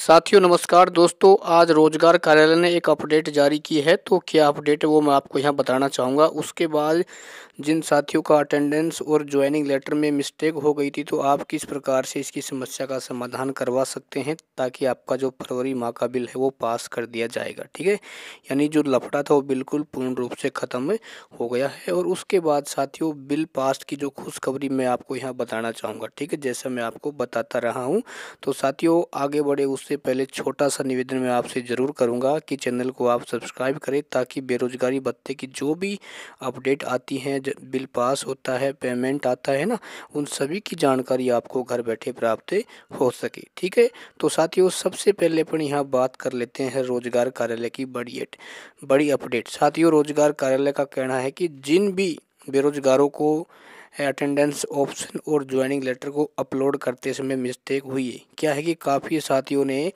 साथियों नमस्कार दोस्तों, आज रोजगार कार्यालय ने एक अपडेट जारी की है। तो क्या अपडेट है वो मैं आपको यहाँ बताना चाहूँगा। उसके बाद जिन साथियों का अटेंडेंस और ज्वाइनिंग लेटर में मिस्टेक हो गई थी, तो आप किस प्रकार से इसकी समस्या का समाधान करवा सकते हैं ताकि आपका जो फरवरी माह का बिल है वो पास कर दिया जाएगा। ठीक है, यानी जो लफड़ा था वो बिल्कुल पूर्ण रूप से ख़त्म हो गया है। और उसके बाद साथियों बिल पास की जो खुशखबरी मैं आपको यहाँ बताना चाहूँगा। ठीक है, जैसा मैं आपको बताता रहा हूँ। तो साथियों आगे बढ़े उससे पहले छोटा सा निवेदन मैं आपसे ज़रूर करूंगा कि चैनल को आप सब्सक्राइब करें ताकि बेरोजगारी भत्ते की जो भी अपडेट आती हैं, बिल पास होता है, पेमेंट आता है ना, उन सभी की जानकारी आपको घर बैठे प्राप्त हो सके। ठीक है, तो साथियों सबसे पहले अपन यहाँ बात कर लेते हैं रोजगार कार्यालय की बड़ी अपडेट। साथियों रोजगार कार्यालय का कहना है कि जिन भी बेरोजगारों को अटेंडेंस ऑप्शन और ज्वाइनिंग लेटर को अपलोड करते समय मिस्टेक हुई है, क्या है कि काफ़ी साथियों ने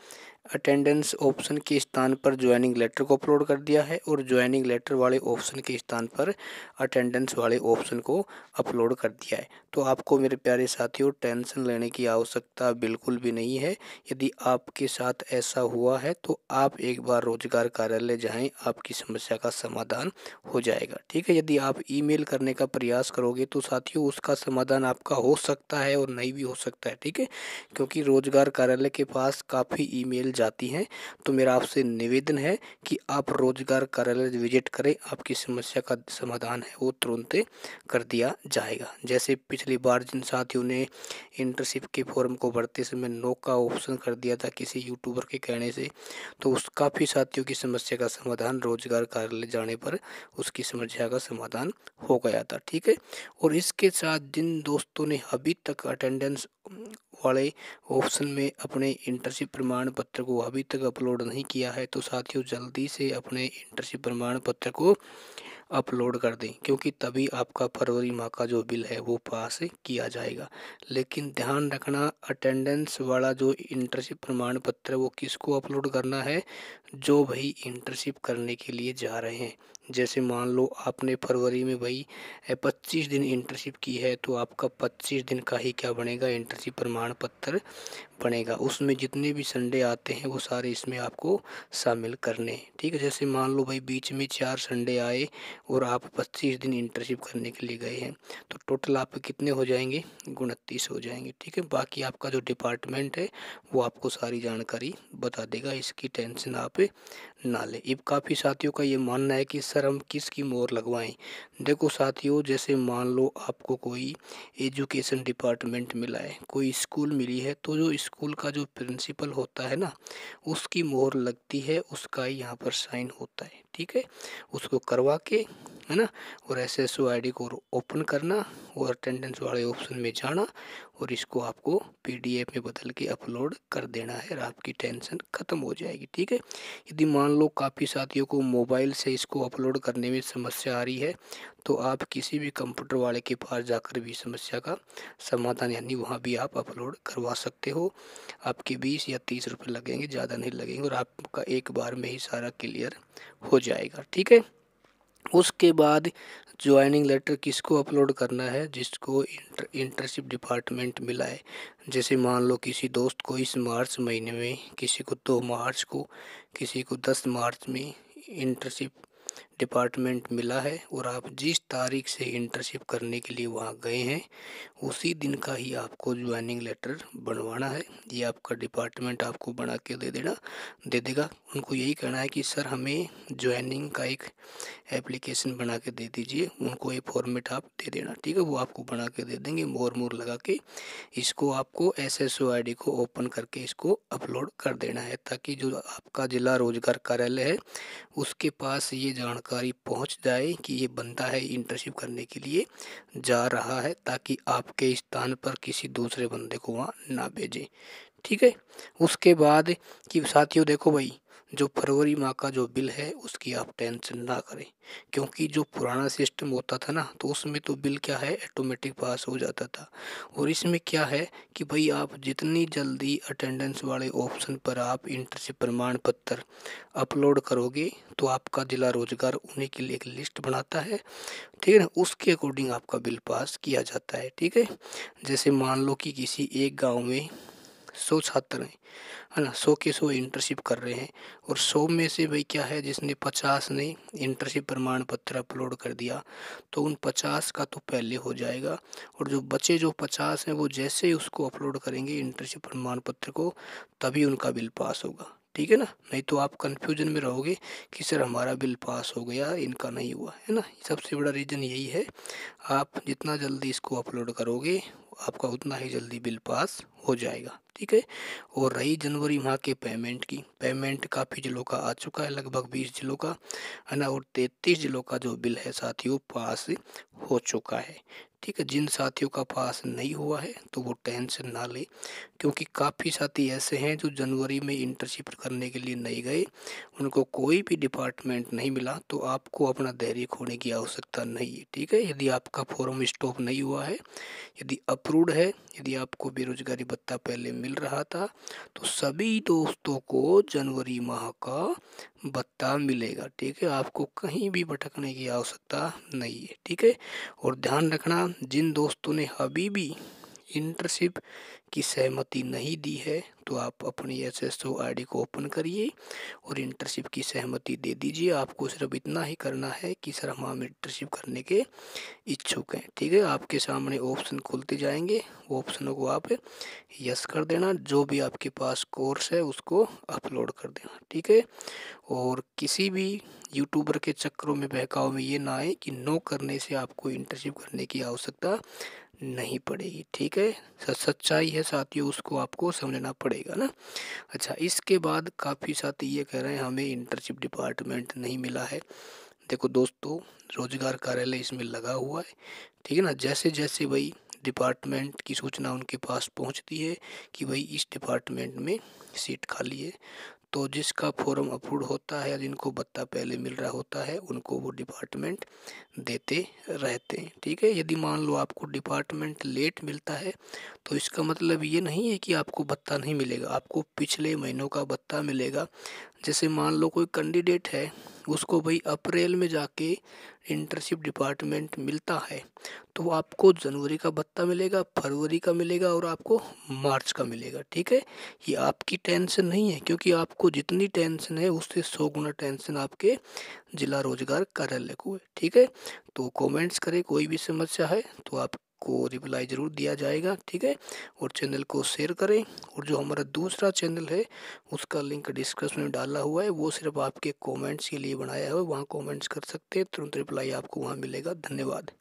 अटेंडेंस ऑप्शन के स्थान पर ज्वाइनिंग लेटर को अपलोड कर दिया है और ज्वाइनिंग लेटर वाले ऑप्शन के स्थान पर अटेंडेंस वाले ऑप्शन को अपलोड कर दिया है। तो आपको मेरे प्यारे साथियों टेंशन लेने की आवश्यकता बिल्कुल भी नहीं है। यदि आपके साथ ऐसा हुआ है तो आप एक बार रोजगार कार्यालय जाएं, आपकी समस्या का समाधान हो जाएगा। ठीक है, यदि आप ईमेल करने का प्रयास करोगे तो साथियों उसका समाधान आपका हो सकता है और नहीं भी हो सकता है। ठीक है, क्योंकि रोजगार कार्यालय के पास काफ़ी ईमेल जाती हैं। तो मेरा आपसे निवेदन है कि आप रोजगार कार्यालय विजिट करें, आपकी समस्या का समाधान है वो तुरंत कर दिया जाएगा। जैसे पिछली बार जिन साथियों ने इंटर्नशिप के फॉर्म को भरते समय नो का ऑप्शन कर दिया था किसी यूट्यूबर के कहने से, तो उस काफ़ी साथियों की समस्या का समाधान रोजगार कार्यालय जाने पर उसकी समस्या का समाधान हो गया था। ठीक है, और इसके साथ जिन दोस्तों ने अभी तक अटेंडेंस वाले ऑप्शन में अपने इंटर्नशिप प्रमाण पत्र को अभी तक अपलोड नहीं किया है, तो साथियों जल्दी से अपने इंटर्नशिप प्रमाण पत्र को अपलोड कर दें, क्योंकि तभी आपका फरवरी माह का जो बिल है वो पास किया जाएगा। लेकिन ध्यान रखना, अटेंडेंस वाला जो इंटर्नशिप प्रमाण पत्र है वो किसको अपलोड करना है, जो भाई इंटर्नशिप करने के लिए जा रहे हैं। जैसे मान लो आपने फरवरी में भाई 25 दिन इंटर्नशिप की है, तो आपका 25 दिन का ही क्या बनेगा, इंटर्नशिप प्रमाण पत्र बनेगा। उसमें जितने भी संडे आते हैं वो सारे इसमें आपको शामिल करने हैं। ठीक है, जैसे मान लो भाई बीच में 4 संडे आए और आप 25 दिन इंटर्नशिप करने के लिए गए हैं, तो टोटल आपके कितने हो जाएंगे, 29 हो जाएंगे। ठीक है, बाकी आपका जो डिपार्टमेंट है वो आपको सारी जानकारी बता देगा, इसकी टेंशन आप ना लें। अब काफ़ी साथियों का ये मानना है कि सर हम किसकी मोहर लगवाएं। देखो साथियों, जैसे मान लो आपको कोई एजुकेशन डिपार्टमेंट मिला है, कोई स्कूल मिली है, तो जो स्कूल का जो प्रिंसिपल होता है ना, उसकी मोहर लगती है, उसका ही यहाँ पर साइन होता है। ठीक है, उसको करवा के है ना, और SSO ID को ओपन करना और अटेंडेंस वाले ऑप्शन में जाना और इसको आपको PDF में बदल के अपलोड कर देना है और आपकी टेंशन ख़त्म हो जाएगी। ठीक है, यदि मान लो काफ़ी साथियों को मोबाइल से इसको अपलोड करने में समस्या आ रही है, तो आप किसी भी कंप्यूटर वाले के पास जाकर भी समस्या का समाधान यानी वहाँ भी आप अपलोड करवा सकते हो। आपके 20 या 30 रुपये लगेंगे, ज़्यादा नहीं लगेंगे और आपका एक बार में ही सारा क्लियर हो जाएगा। ठीक है, उसके बाद ज्वाइनिंग लेटर किसको अपलोड करना है, जिसको इंटर्नशिप डिपार्टमेंट मिला है। जैसे मान लो किसी दोस्त को इस मार्च महीने में, किसी को 2 मार्च को, किसी को 10 मार्च में इंटर्नशिप डिपार्टमेंट मिला है और आप जिस तारीख से इंटर्नशिप करने के लिए वहाँ गए हैं उसी दिन का ही आपको ज्वाइनिंग लेटर बनवाना है। ये आपका डिपार्टमेंट आपको बना के दे देगा। उनको यही कहना है कि सर हमें ज्वाइनिंग का एक एप्लीकेशन बना के दे दीजिए, उनको ये फॉर्मेट आप दे देना। ठीक है, वो आपको बना के दे देंगे, मोर लगा के। इसको आपको SSO ID को ओपन करके इसको अपलोड कर देना है, ताकि जो आपका जिला रोजगार कार्यालय है उसके पास ये जानकारी पहुंच जाए कि ये बंदा है इंटर्नशिप करने के लिए जा रहा है, ताकि आपके स्थान पर किसी दूसरे बंदे को वहाँ ना भेजें। ठीक है, उसके बाद कि साथियों देखो भाई, जो फरवरी माह का जो बिल है उसकी आप टेंशन ना करें, क्योंकि जो पुराना सिस्टम होता था ना, तो उसमें तो बिल क्या है ऑटोमेटिक पास हो जाता था। और इसमें क्या है कि भाई आप जितनी जल्दी अटेंडेंस वाले ऑप्शन पर आप इंटर्नशिप प्रमाण पत्र अपलोड करोगे, तो आपका जिला रोजगार उन्हीं के लिए एक लिस्ट बनाता है। ठीक है ना, उसके अकॉर्डिंग आपका बिल पास किया जाता है। ठीक है, जैसे मान लो कि किसी एक गाँव में 100 छात्र हैं, है ना, 100 के 100 इंटर्नशिप कर रहे हैं। और 100 में से भाई क्या है, जिसने 50 ने इंटर्नशिप प्रमाण पत्र अपलोड कर दिया तो उन 50 का तो पहले हो जाएगा, और जो बचे जो 50 हैं वो जैसे ही उसको अपलोड करेंगे इंटर्नशिप प्रमाण पत्र को, तभी उनका बिल पास होगा। ठीक है ना, नहीं तो आप कंफ्यूजन में रहोगे कि सर हमारा बिल पास हो गया, इनका नहीं हुआ, है ना। सबसे बड़ा रीज़न यही है, आप जितना जल्दी इसको अपलोड करोगे आपका उतना ही जल्दी बिल पास हो जाएगा। ठीक है। और रही जनवरी माह के पेमेंट की, पेमेंट काफ़ी जिलों का आ चुका है, लगभग 20 जिलों का, है ना। और 33 जिलों का जो बिल है साथियों पास हो चुका है। ठीक है, जिन साथियों का पास नहीं हुआ है तो वो टेंशन ना ले, क्योंकि काफ़ी साथी ऐसे हैं जो जनवरी में इंटर्नशिप करने के लिए नहीं गए, उनको कोई भी डिपार्टमेंट नहीं मिला, तो आपको अपना धैर्य खोने की आवश्यकता नहीं है। ठीक है, यदि आपका फॉर्म स्टॉप नहीं हुआ है, यदि अप्रूव्ड है, यदि आपको बेरोजगारी भत्ता पहले मिल रहा था, तो सभी दोस्तों को जनवरी माह का भत्ता मिलेगा। ठीक है, आपको कहीं भी भटकने की आवश्यकता नहीं है। ठीक है, और ध्यान रखना, जिन दोस्तों ने अभी भी इंटर्नशिप की सहमति नहीं दी है तो आप अपनी एसएसओ आईडी को ओपन करिए और इंटर्नशिप की सहमति दे दीजिए। आपको सिर्फ इतना ही करना है कि सर हम इंटर्नशिप करने के इच्छुक हैं। ठीक है, आपके सामने ऑप्शन खुलते जाएंगे, वो ऑप्शनों को आप यस कर देना, जो भी आपके पास कोर्स है उसको अपलोड कर देना। ठीक है, और किसी भी यूट्यूबर के चक्करों में बहकाव में ये ना आए कि नो करने से आपको इंटर्नशिप करने की आवश्यकता नहीं पड़ेगी। ठीक है, सच्चाई है साथियों, उसको आपको समझना पड़ेगा ना। अच्छा, इसके बाद काफ़ी साथी ये कह रहे हैं हमें इंटर्नशिप डिपार्टमेंट नहीं मिला है। देखो दोस्तों, रोजगार कार्यालय इसमें लगा हुआ है। ठीक है ना, जैसे जैसे भाई डिपार्टमेंट की सूचना उनके पास पहुंचती है कि भाई इस डिपार्टमेंट में सीट खाली है, तो जिसका फॉर्म अप्रूव होता है या जिनको भत्ता पहले मिल रहा होता है उनको वो डिपार्टमेंट देते रहते हैं। ठीक है, यदि मान लो आपको डिपार्टमेंट लेट मिलता है तो इसका मतलब ये नहीं है कि आपको भत्ता नहीं मिलेगा, आपको पिछले महीनों का भत्ता मिलेगा। जैसे मान लो कोई कैंडिडेट है, उसको भाई अप्रैल में जाके इंटर्नशिप डिपार्टमेंट मिलता है, तो आपको जनवरी का भत्ता मिलेगा, फरवरी का मिलेगा और आपको मार्च का मिलेगा। ठीक है, ये आपकी टेंशन नहीं है, क्योंकि आपको जितनी टेंशन है उससे 100 गुना टेंशन आपके जिला रोजगार कार्यालय को है। ठीक है, तो कमेंट्स करें, कोई भी समस्या है तो आपको रिप्लाई ज़रूर दिया जाएगा। ठीक है, और चैनल को शेयर करें, और जो हमारा दूसरा चैनल है उसका लिंक डिस्क्रिप्शन में डाला हुआ है, वो सिर्फ आपके कमेंट्स के लिए बनाया है, वहाँ कमेंट्स कर सकते हैं, तुरंत रिप्लाई आपको वहाँ मिलेगा। धन्यवाद।